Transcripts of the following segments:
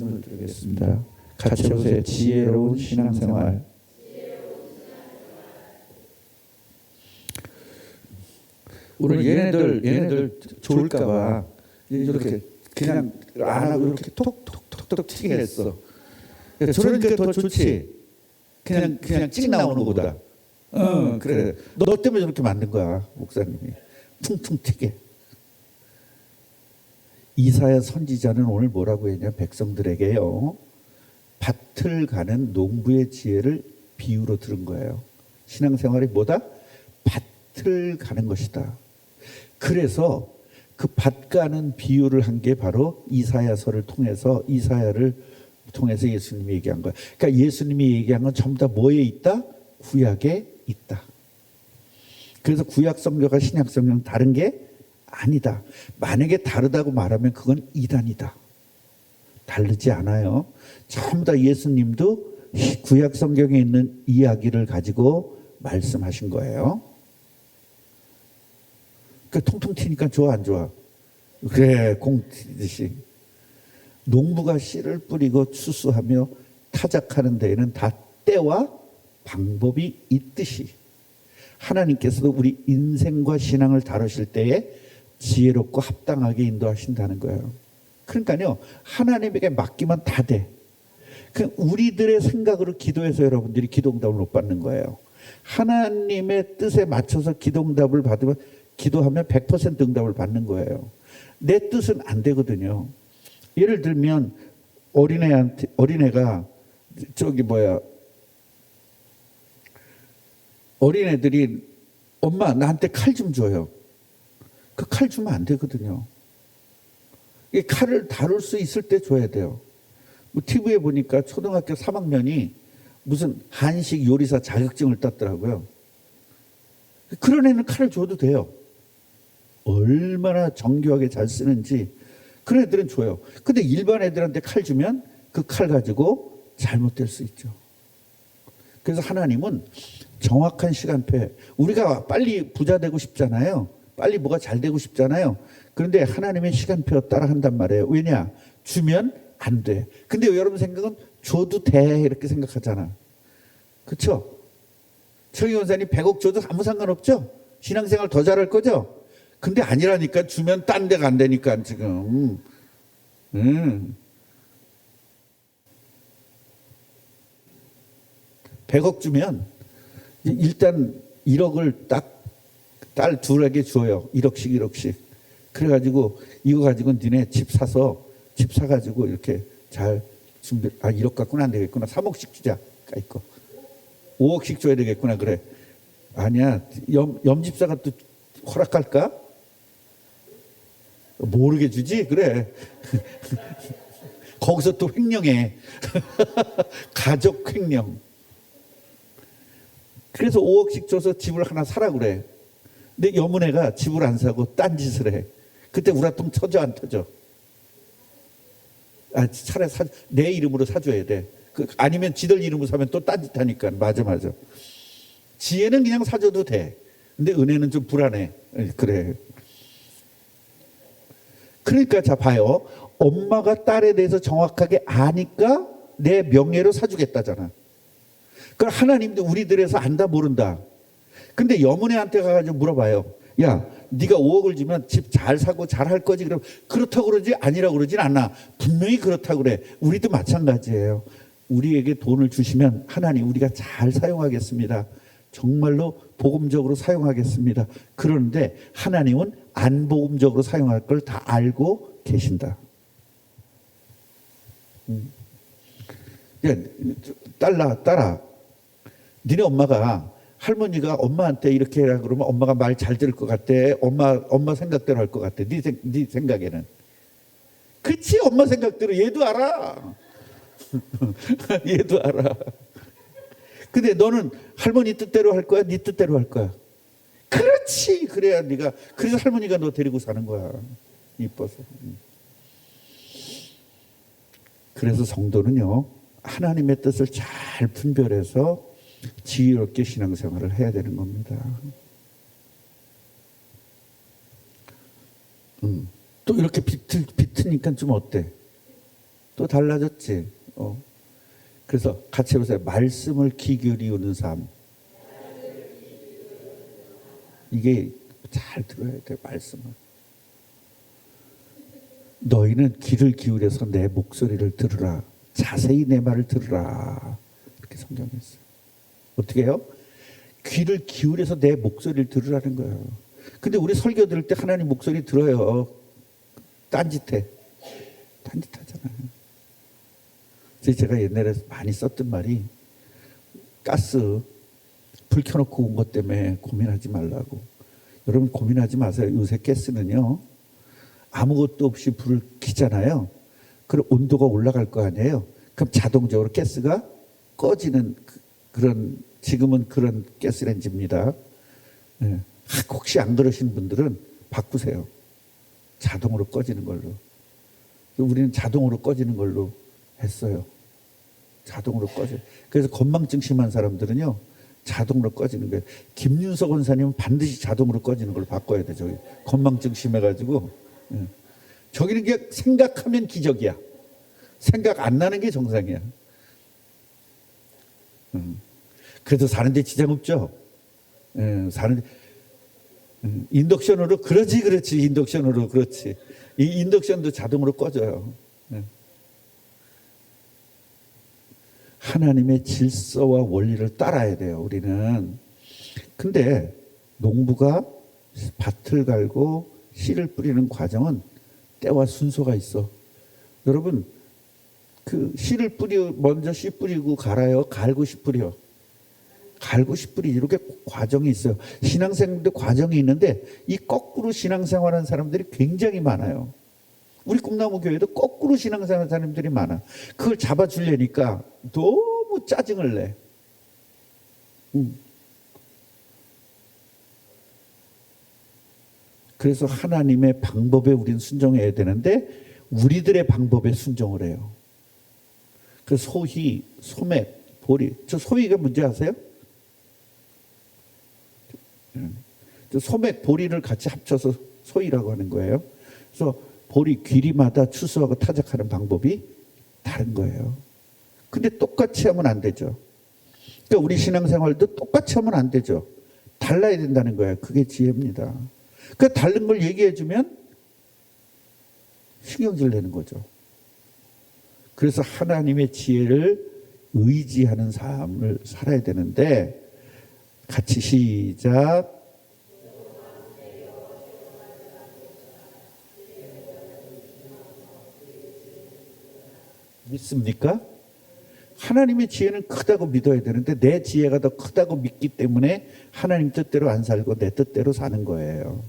드리겠습니다. 같이 해보세요. 지혜로운 신앙생활. 오늘 얘네들 좋을까봐 이렇게 그냥 안 하고 이렇게 톡톡톡톡 튀게 했어. 저러니까 더 좋지. 그냥 찍 나오는 거보다. 그래. 너 때문에 저렇게 만든 거야, 목사님이. 퉁퉁 튀게. 이사야 선지자는 오늘 뭐라고 했냐? 백성들에게요, 밭을 가는 농부의 지혜를 비유로 들은 거예요. 신앙생활이 뭐다? 밭을 가는 것이다. 그래서 그 밭 가는 비유를 한 게 바로 이사야서를 통해서, 이사야를 통해서 예수님이 얘기한 거예요. 그러니까 예수님이 얘기한 건 전부 다 뭐에 있다? 구약에 있다. 그래서 구약 성경과 신약 성경은 다른 게 아니다. 만약에 다르다고 말하면 그건 이단이다. 다르지 않아요. 전부 다 예수님도 구약 성경에 있는 이야기를 가지고 말씀하신 거예요. 그러니까 통통 튀니까 좋아 안 좋아? 그래, 공 튀듯이. 농부가 씨를 뿌리고 추수하며 타작하는 데에는 다 때와 방법이 있듯이 하나님께서도 우리 인생과 신앙을 다루실 때에 지혜롭고 합당하게 인도하신다는 거예요. 그러니까요, 하나님에게 맡기면 다 돼. 그 우리들의 생각으로 기도해서 여러분들이 기도응답을 못 받는 거예요. 하나님의 뜻에 맞춰서 기도응답을 받으면, 기도하면 100% 응답을 받는 거예요. 내 뜻은 안 되거든요. 예를 들면 어린애가 어린애들이 엄마 나한테 칼 좀 줘요. 그 칼 주면 안 되거든요. 이 칼을 다룰 수 있을 때 줘야 돼요. 뭐 TV에 보니까 초등학교 3학년이 무슨 한식 요리사 자격증을 땄더라고요. 그런 애는 칼을 줘도 돼요. 얼마나 정교하게 잘 쓰는지. 그런 애들은 줘요. 근데 일반 애들한테 칼 주면 그 칼 가지고 잘못될 수 있죠. 그래서 하나님은 정확한 시간표에, 우리가 빨리 부자 되고 싶잖아요. 빨리 뭐가 잘 되고 싶잖아요. 그런데 하나님의 시간표 따라 한단 말이에요. 왜냐? 주면 안 돼. 근데 여러분 생각은 줘도 돼 이렇게 생각하잖아. 그렇죠? 최기 원사님 100억 줘도 아무 상관없죠? 신앙생활 더 잘할 거죠? 근데 아니라니까. 주면 딴 데가 안 되니까 지금. 100억 주면 일단 1억을 딱 딸 둘에게 줘요. 1억씩. 그래가지고 이거 가지고 니네 집 사가지고 이렇게 잘 준비. 1억 갖고는 안 되겠구나. 3억씩 주자. 있고 5억씩 줘야 되겠구나. 그래. 아니야. 염집사가 또 허락할까? 모르게 주지? 그래. 거기서 또 횡령해. 가족 횡령. 그래서 5억씩 줘서 집을 하나 사라 그래. 근데 여문애가 집을 안 사고 딴짓을 해. 그때 우라통 터져 안 터져? 차라리 내 이름으로 사줘야 돼. 아니면 지들 이름으로 사면 또 딴짓하니까. 맞아. 지혜는 그냥 사줘도 돼. 근데 은혜는 좀 불안해. 그래. 그러니까 자 봐요. 엄마가 딸에 대해서 정확하게 아니까 내 명예로 사주겠다잖아. 그럼 하나님도 우리들에서 안다 모른다. 근데 여문애한테 가가지고 물어봐요. 야, 네가 5억을 주면 집 잘 사고 잘 할 거지? 그럼 그렇다고 그러지 아니라고 그러진 않아. 분명히 그렇다고 그래. 우리도 마찬가지예요. 우리에게 돈을 주시면 하나님 우리가 잘 사용하겠습니다. 정말로 복음적으로 사용하겠습니다. 그런데 하나님은 안 복음적으로 사용할 걸 다 알고 계신다. 야, 딸아. 니네 엄마가, 할머니가 엄마한테 이렇게 해라 그러면 엄마가 말 잘 들을 것 같아? 엄마 생각대로 할 것 같아? 네 생각에는. 그치? 엄마 생각대로. 얘도 알아. 얘도 알아. 근데 너는 할머니 뜻대로 할 거야? 네 뜻대로 할 거야? 그렇지. 그래야 네가. 그래서 할머니가 너 데리고 사는 거야. 이뻐서. 그래서 성도는요, 하나님의 뜻을 잘 분별해서 지혜롭게 신앙생활을 해야 되는 겁니다. 또 이렇게 비트니까 좀 어때? 또 달라졌지. 그래서 같이 해보세요. 말씀을 귀 기울이는 삶. 이게 잘 들어야 돼. 말씀을. 너희는 귀를 기울여서 내 목소리를 들으라. 자세히 내 말을 들으라. 이렇게 성경에 있어요. 어떻게 해요? 귀를 기울여서 내 목소리를 들으라는 거예요. 근데 우리 설교 들을 때 하나님 목소리 들어요. 딴짓해. 딴짓하잖아요. 제가 옛날에 많이 썼던 말이 가스 불 켜놓고 온 것 때문에 고민하지 말라고. 여러분 고민하지 마세요. 요새 가스는요. 아무것도 없이 불을 켜잖아요. 그럼 온도가 올라갈 거 아니에요. 그럼 자동적으로 가스가 꺼지는 그런 지금은 그런 가스레인지입니다. 네. 혹시 안 그러신 분들은 바꾸세요. 자동으로 꺼지는 걸로. 우리는 자동으로 꺼지는 걸로 했어요. 자동으로 꺼져. 그래서 건망증 심한 사람들은요. 자동으로 꺼지는 거예요. 김윤석 원사님은 반드시 자동으로 꺼지는 걸로 바꿔야 돼. 저기 건망증 심해가지고. 예. 저기는 그냥 생각하면 기적이야. 생각 안 나는 게 정상이야. 그래도 사는데 지장 없죠. 예, 사는데 인덕션으로 그렇지 인덕션으로 그렇지. 이 인덕션도 자동으로 꺼져요. 예. 하나님의 질서와 원리를 따라야 돼요. 우리는. 근데 농부가 밭을 갈고 씨를 뿌리는 과정은 때와 순서가 있어. 여러분 그 씨를 먼저 씨 뿌리고 갈아요. 갈고 씨 뿌려. 갈고 씨 뿌리 이렇게 과정이 있어요. 신앙생활도 과정이 있는데 이 거꾸로 신앙생활하는 사람들이 굉장히 많아요. 우리 꿈나무 교회도 거꾸로 신앙생활하는 사람들이 많아. 그걸 잡아주려니까 너무 짜증을 내. 그래서 하나님의 방법에 우리는 순종해야 되는데 우리들의 방법에 순종을 해요. 그 소희, 소맥, 보리. 저 소희가 뭔지 아세요? 저 소맥, 보리를 같이 합쳐서 소희라고 하는 거예요. 그래서 보리 귀리마다 추수하고 타작하는 방법이 다른 거예요. 근데 똑같이 하면 안 되죠. 그러니까 우리 신앙생활도 똑같이 하면 안 되죠. 달라야 된다는 거예요. 그게 지혜입니다. 그 다른 걸 얘기해 주면 신경질 내는 거죠. 그래서 하나님의 지혜를 의지하는 삶을 살아야 되는데 같이 시작. 믿습니까? 하나님의 지혜는 크다고 믿어야 되는데 내 지혜가 더 크다고 믿기 때문에 하나님 뜻대로 안 살고 내 뜻대로 사는 거예요.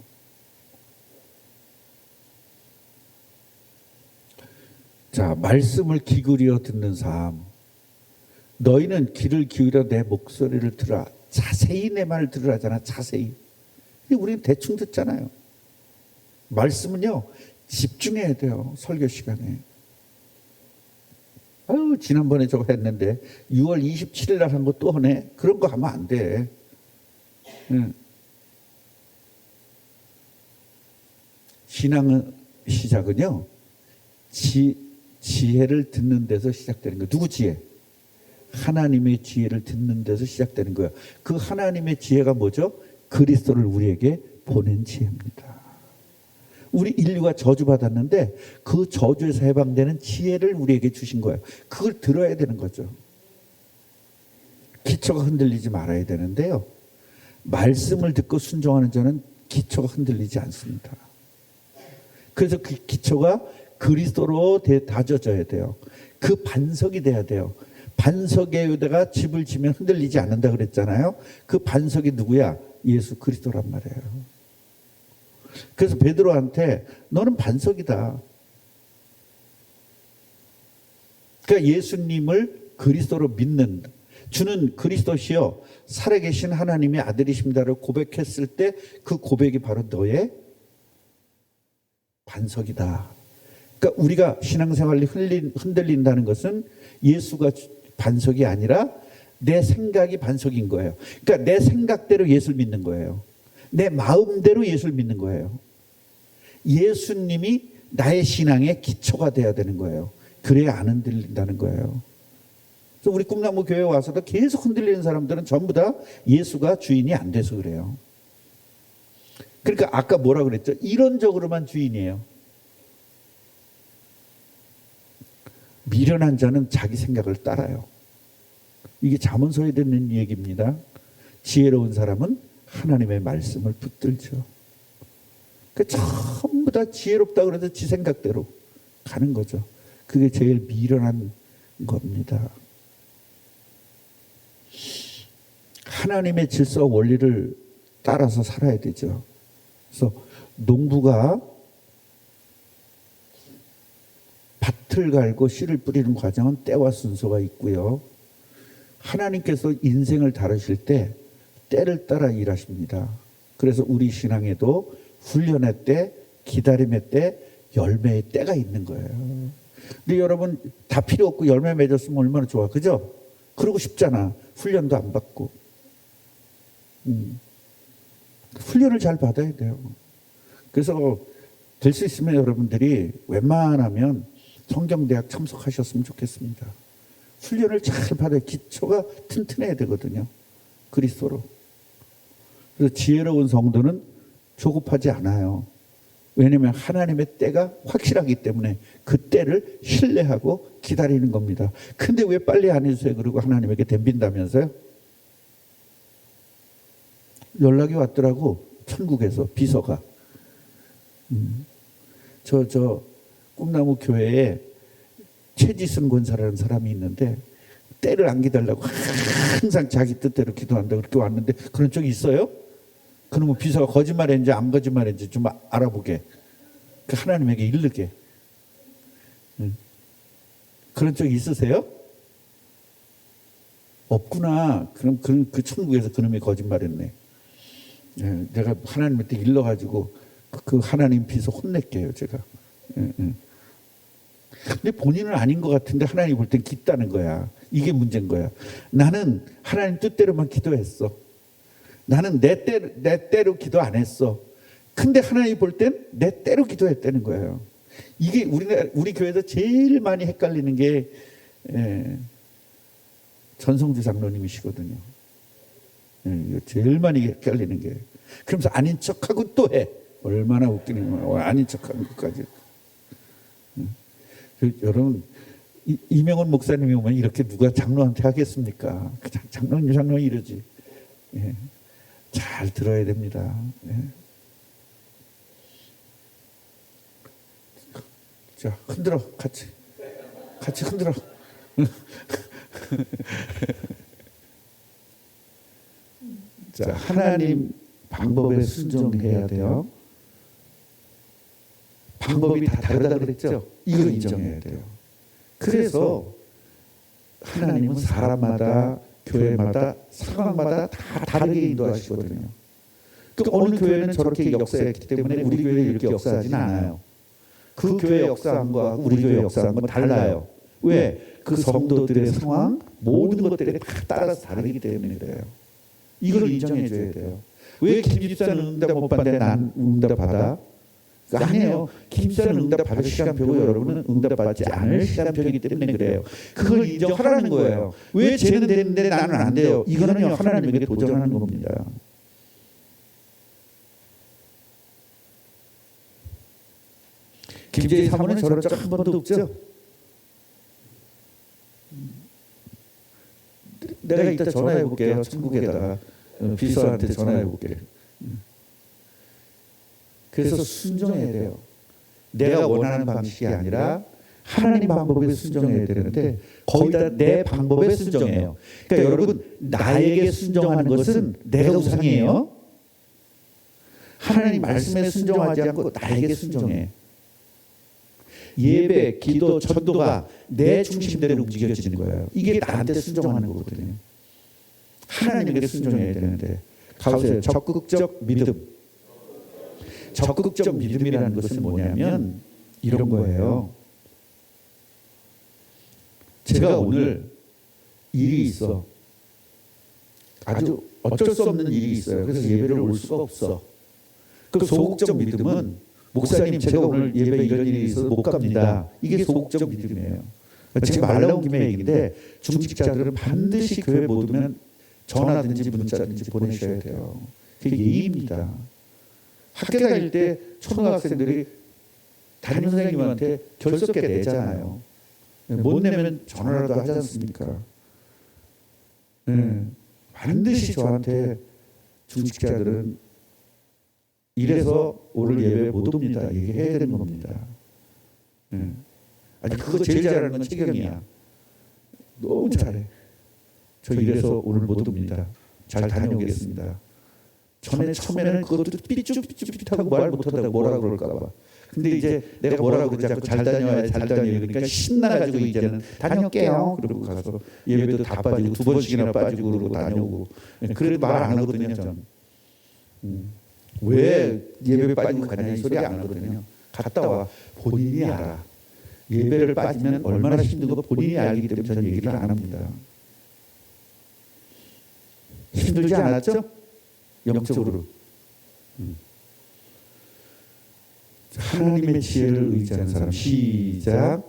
자, 말씀을 귀 기울여 듣는 삶. 너희는 귀를 기울여 내 목소리를 들으라. 자세히 내 말을 들으라잖아. 자세히. 근데 우리는 대충 듣잖아요. 말씀은요. 집중해야 돼요. 설교 시간에. 아유, 지난번에 저거 했는데 6월 27일 날 한 거 또 하네. 그런 거 하면 안 돼. 신앙의 시작은요. 지혜를 듣는 데서 시작되는 거예요. 누구 지혜? 하나님의 지혜를 듣는 데서 시작되는 거예요. 그 하나님의 지혜가 뭐죠? 그리스도를 우리에게 보낸 지혜입니다. 우리 인류가 저주받았는데 그 저주에서 해방되는 지혜를 우리에게 주신 거예요. 그걸 들어야 되는 거죠. 기초가 흔들리지 말아야 되는데요. 말씀을 듣고 순종하는 자는 기초가 흔들리지 않습니다. 그래서 그 기초가 그리스도로 다져져야 돼요. 그 반석이 돼야 돼요. 반석에다가 집을 지면 흔들리지 않는다 그랬잖아요. 그 반석이 누구야? 예수 그리스도란 말이에요. 그래서 베드로한테 너는 반석이다. 그러니까 예수님을 그리스도로 믿는 주는 그리스도시여 살아계신 하나님의 아들이십니다를 고백했을 때 그 고백이 바로 너의 반석이다. 그러니까 우리가 신앙생활이 흔들린다는 것은 예수가 반석이 아니라 내 생각이 반석인 거예요. 그러니까 내 생각대로 예수를 믿는 거예요. 내 마음대로 예수를 믿는 거예요. 예수님이 나의 신앙의 기초가 돼야 되는 거예요. 그래야 안 흔들린다는 거예요. 그래서 우리 꿈나무 교회 와서도 계속 흔들리는 사람들은 전부 다 예수가 주인이 안 돼서 그래요. 그러니까 아까 뭐라 그랬죠? 이론적으로만 주인이에요. 미련한 자는 자기 생각을 따라요. 이게 잠언서에 듣는 얘기입니다. 지혜로운 사람은 하나님의 말씀을 붙들죠. 그러니까 전부 다 지혜롭다 그래서 지 생각대로 가는 거죠. 그게 제일 미련한 겁니다. 하나님의 질서와 원리를 따라서 살아야 되죠. 그래서 농부가 밭을 갈고 씨를 뿌리는 과정은 때와 순서가 있고요. 하나님께서 인생을 다루실 때 때를 따라 일하십니다. 그래서 우리 신앙에도 훈련의 때, 기다림의 때, 열매의 때가 있는 거예요. 근데 여러분 다 필요 없고 열매 맺었으면 얼마나 좋아, 그죠? 그러고 싶잖아. 훈련도 안 받고. 훈련을 잘 받아야 돼요. 그래서 될 수 있으면 여러분들이 웬만하면 성경대학 참석하셨으면 좋겠습니다. 훈련을 잘 받아야 기초가 튼튼해야 되거든요. 그리스도로. 그래서 지혜로운 성도는 조급하지 않아요. 왜냐하면 하나님의 때가 확실하기 때문에 그 때를 신뢰하고 기다리는 겁니다. 근데 왜 빨리 안 해주세요? 그러고 하나님에게 덤빈다면서요? 연락이 왔더라고. 천국에서 비서가. 저 꿈나무 교회에 최지승 권사라는 사람이 있는데 때를 안 기다리려고 항상 자기 뜻대로 기도한다 그렇게 왔는데 그런 적이 있어요? 그러면 비서가 거짓말했는지 안 거짓말했는지 좀 알아보게. 그 하나님에게 이르게. 그런 적이 있으세요? 없구나. 그럼 그 천국에서 그놈이 거짓말했네. 내가 하나님한테 일러가지고 그 하나님 비서 혼낼게요, 제가. 근데 본인은 아닌 것 같은데 하나님 볼 땐 깊다는 거야. 이게 문제인 거야. 나는 하나님 뜻대로만 기도했어. 나는 내 때로 기도 안 했어. 근데 하나님 볼 땐 내 때로 기도했다는 거예요. 이게 우리 교회에서 제일 많이 헷갈리는 게 전성주 장로님이시거든요. 제일 많이 헷갈리는 게. 그러면서 아닌 척하고 또 해. 얼마나 웃기는 거야. 아닌 척하는 것까지. 여러분 이명훈 목사님이 오면 이렇게 누가 장로한테 하겠습니까? 그냥 장로님 이러지. 잘 들어야 됩니다. 자, 흔들어. 같이 흔들어. 자, 하나님 방법에 순종해야 돼요. 방법이 다 다르다 그랬죠? 이걸 인정해야 돼요. 그래서 하나님은 사람마다, 교회마다, 상황마다 다 다르게 인도하시거든요. 그러니까 어느 교회는 저렇게 역사했기 때문에 우리 교회는 이렇게 역사하진 않아요. 그 교회 역사한 거하고 우리 교회 역사한 건 달라요. 왜? 그 성도들의 상황, 모든 것들이 다 따라서 다르기 때문에 그래요. 이걸 인정해 줘야 돼요. 왜 김 집사는 응답 못 받는데 난 응답 받아? 아니에요. 김 집사는 응답 받을 시간표고 여러분은 응답 받지 않을 시간표이기 때문에 그래요. 그걸 인정하라는 거예요. 왜 쟤는 되는데 나는 안 돼요? 이거는요, 하나님에게 도전하는 겁니다. 김재희 사모는 저런 적 한 번도 없죠? 내가 이따 전화해 볼게요. 천국에다가 비서한테 전화해 볼게요. 그래서 순종해야 돼요. 내가 원하는 방식이 아니라 하나님 방법에 순종해야 되는데 거의 다 내 방법에 순종해요. 그러니까 여러분 나에게 순종하는 것은 내가 우상이에요. 하나님 말씀에 순종하지 않고 나에게 순종해. 예배, 기도, 전도가 내 중심대로 움직여지는 거예요. 이게 나한테 순종하는 거거든요. 하나님에게 순종해야 되는데 가보세요. 적극적 믿음. 적극적 믿음이라는 것은 뭐냐면 이런 거예요. 제가 오늘 일이 있어. 아주 어쩔 수 없는 일이 있어요. 그래서 예배를 올 수가 없어. 그 소극적 믿음은 목사님 제가 오늘 예배 이런 일이 있어서 못 갑니다. 이게 소극적 믿음이에요. 지금 말 나온 김에 얘기인데 중직자들은 반드시 교회 못 오면 전화든지 문자든지 보내셔야 돼요. 그게 예의입니다. 학교 다닐 때 초등학생들이 담임 선생님한테 결석계 내잖아요. 못 내면 전화라도 하지 않습니까? 반드시 저한테 중직자들은 이래서 오늘 예배 못 옵니다. 얘기해야 되는 겁니다. 아니 그거 제일 잘하는 건 최경이야. 너무 잘해. 저 이래서 오늘 못 옵니다. 잘 다녀오겠습니다. 처음에는 그것도 삐쭉삐쭉하고 말 못하다가 뭐라 그럴까 봐. 근데 이제 내가 뭐라 그러지 않고 잘 다녀야 잘 다녀. 그러니까 신나가지고 이제는 다녀올게요. 그러고 가서 예배도 다 빠지고 2번씩이나 빠지고 그러고 다녀오고. 그래도 말 안 하거든요. 전. 왜 예배 빠지고 가냐 이 소리 안 하거든요. 갔다 와. 본인이 알아. 예배를 빠지면 얼마나 힘든 거 본인이 알기 때문에 저는 얘기를 안 합니다. 힘들지 않았죠? 영적으로. 하나님의 지혜를 의지하는 사람. 시작.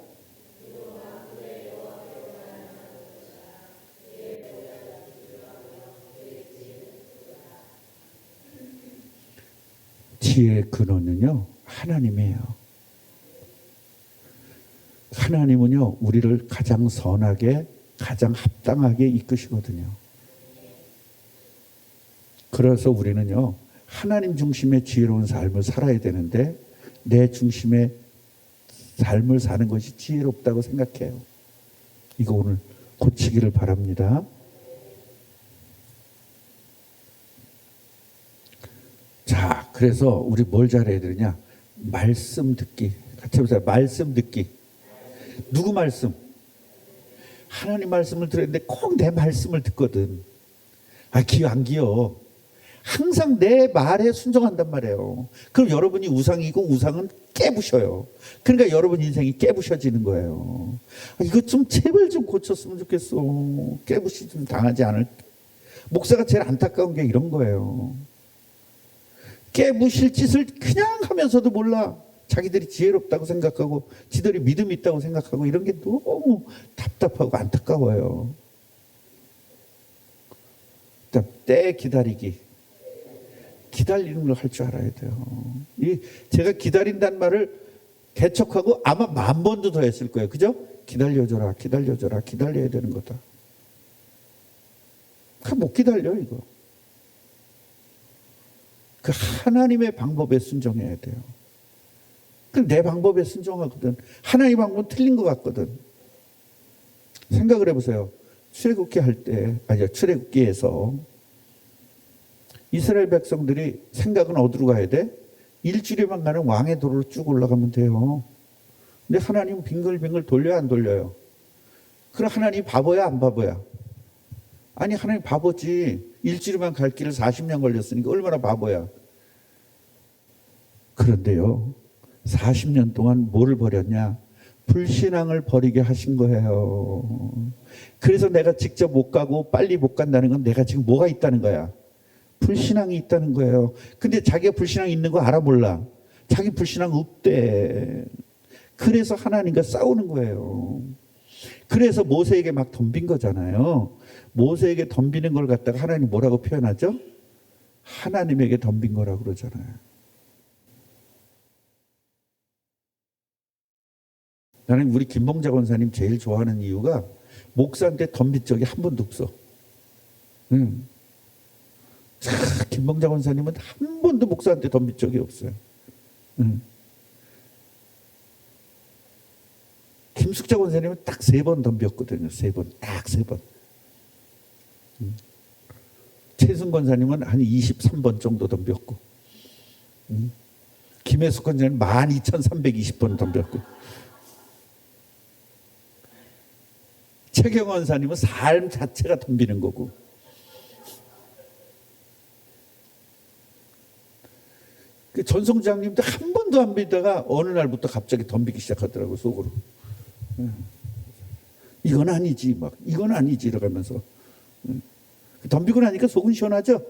지혜의 근원은요 하나님이에요. 하나님은요 우리를 가장 선하게 가장 합당하게 이끄시거든요. 그래서 우리는요 하나님 중심의 지혜로운 삶을 살아야 되는데 내 중심의 삶을 사는 것이 지혜롭다고 생각해요. 이거 오늘 고치기를 바랍니다. 자, 그래서 우리 뭘 잘해야 되느냐? 말씀 듣기. 같이 해보세요. 말씀 듣기. 누구 말씀? 하나님 말씀을 들었는데 꼭 내 말씀을 듣거든. 기어 안 기어. 항상 내 말에 순종한단 말이에요. 그럼 여러분이 우상이고 우상은 깨부셔요. 그러니까 여러분 인생이 깨부셔지는 거예요. 이것 좀 제발 좀 고쳤으면 좋겠어. 깨부시 좀 당하지 않을. 목사가 제일 안타까운 게 이런 거예요. 깨부실 짓을 그냥 하면서도 몰라. 자기들이 지혜롭다고 생각하고 지들이 믿음이 있다고 생각하고 이런 게 너무 답답하고 안타까워요. 때 기다리기. 기다리는 걸 할 줄 알아야 돼요. 제가 기다린다는 말을 개척하고 아마 10,000번도 더 했을 거예요. 그죠? 기다려줘라, 기다려줘라, 기다려야 되는 거다. 못 기다려, 이거. 그 하나님의 방법에 순종해야 돼요. 내 방법에 순종하거든. 하나님 방법은 틀린 것 같거든. 생각을 해보세요. 출애굽기 할 때, 출애굽기에서 이스라엘 백성들이 생각은 어디로 가야 돼? 일주일에만 가는 왕의 도로로 쭉 올라가면 돼요. 근데 하나님은 빙글빙글 돌려야 안 돌려요? 그럼 하나님 바보야 안 바보야? 아니 하나님 바보지. 일주일에만 갈 길을 40년 걸렸으니까 얼마나 바보야. 그런데요 40년 동안 뭐를 버렸냐? 불신앙을 버리게 하신 거예요. 그래서 내가 직접 못 가고 빨리 못 간다는 건 내가 지금 뭐가 있다는 거야? 불신앙이 있다는 거예요. 근데 자기가 불신앙이 있는 거 알아 몰라? 자기 불신앙 없대. 그래서 하나님과 싸우는 거예요. 그래서 모세에게 막 덤빈 거잖아요. 모세에게 덤비는 걸 갖다가 하나님 뭐라고 표현하죠? 하나님에게 덤빈 거라고 그러잖아요. 나는 우리 김봉자 권사님 제일 좋아하는 이유가 목사한테 덤빈 적이 한 번도 없어. 김봉자 권사님은 한 번도 목사한테 덤빈 적이 없어요. 김숙자 권사님은 딱 3번 덤볐거든요. 3번. 딱 3번. 최순 권사님은 한 23번 정도 덤볐고, 김혜숙 권사님은 12,320번 덤볐고, 최경원 권사님은 삶 자체가 덤비는 거고, 그 전성장님도 한 번도 안 믿다가 어느 날부터 갑자기 덤비기 시작하더라고 속으로. 이건 아니지 막 이건 아니지 이러면서 덤비고 나니까 속은 시원하죠.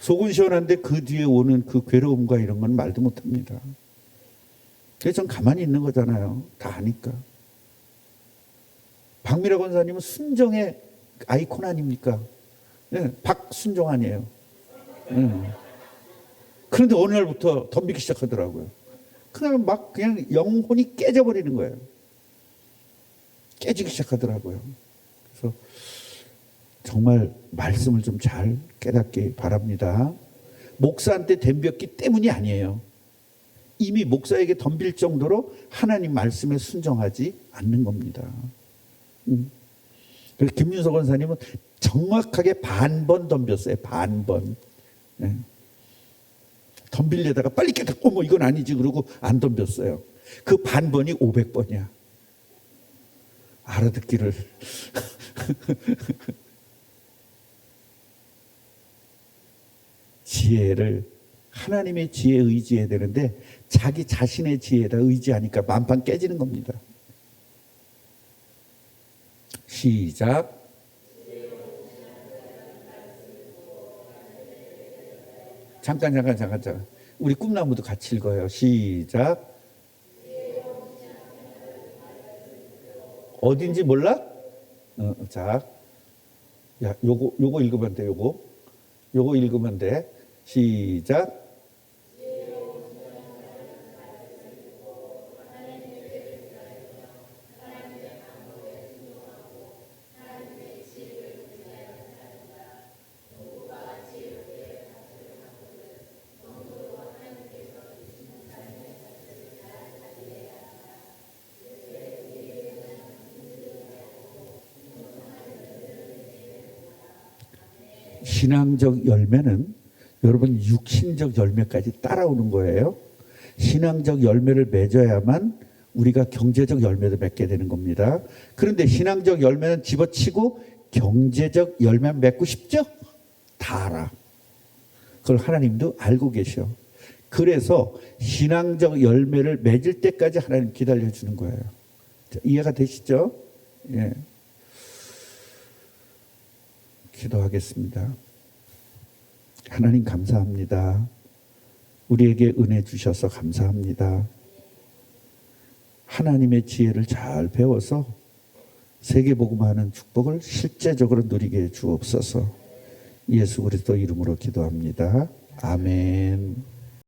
속은 시원한데 그 뒤에 오는 그 괴로움과 이런 건 말도 못합니다. 그래서 전 가만히 있는 거잖아요. 다 아니까. 박미라 권사님은 순정의 아이콘 아닙니까? 네, 박순종 아니에요. 그런데 어느 날부터 덤비기 시작하더라고요. 그날 막 그냥 영혼이 깨져버리는 거예요. 깨지기 시작하더라고요. 그래서 정말 말씀을 좀 잘 깨닫기 바랍니다. 목사한테 덤볐기 때문이 아니에요. 이미 목사에게 덤빌 정도로 하나님 말씀에 순종하지 않는 겁니다. 그래서 김윤석 원사님은 정확하게 반번 덤볐어요. 반번. 네. 덤빌려다가 빨리 깨닫고 뭐 이건 아니지 그러고 안 덤볐어요. 그 반번이 500번이야. 알아듣기를. 지혜를 하나님의 지혜에 의지해야 되는데 자기 자신의 지혜에다 의지하니까 만판 깨지는 겁니다. 시작. 잠깐. 우리 꿈나무도 같이 읽어요. 시작. 어딘지 몰라? 자, 야, 요거 읽으면 돼. 요거 읽으면 돼. 시작. 신앙적 열매는 여러분 육신적 열매까지 따라오는 거예요. 신앙적 열매를 맺어야만 우리가 경제적 열매도 맺게 되는 겁니다. 그런데 신앙적 열매는 집어치고 경제적 열매 맺고 싶죠? 다 알아. 그걸 하나님도 알고 계셔. 그래서 신앙적 열매를 맺을 때까지 하나님 기다려주는 거예요. 이해가 되시죠? 예. 기도하겠습니다. 하나님 감사합니다. 우리에게 은혜 주셔서 감사합니다. 하나님의 지혜를 잘 배워서 세계복음하는 축복을 실제적으로 누리게 해 주옵소서. 예수 그리스도 이름으로 기도합니다. 아멘.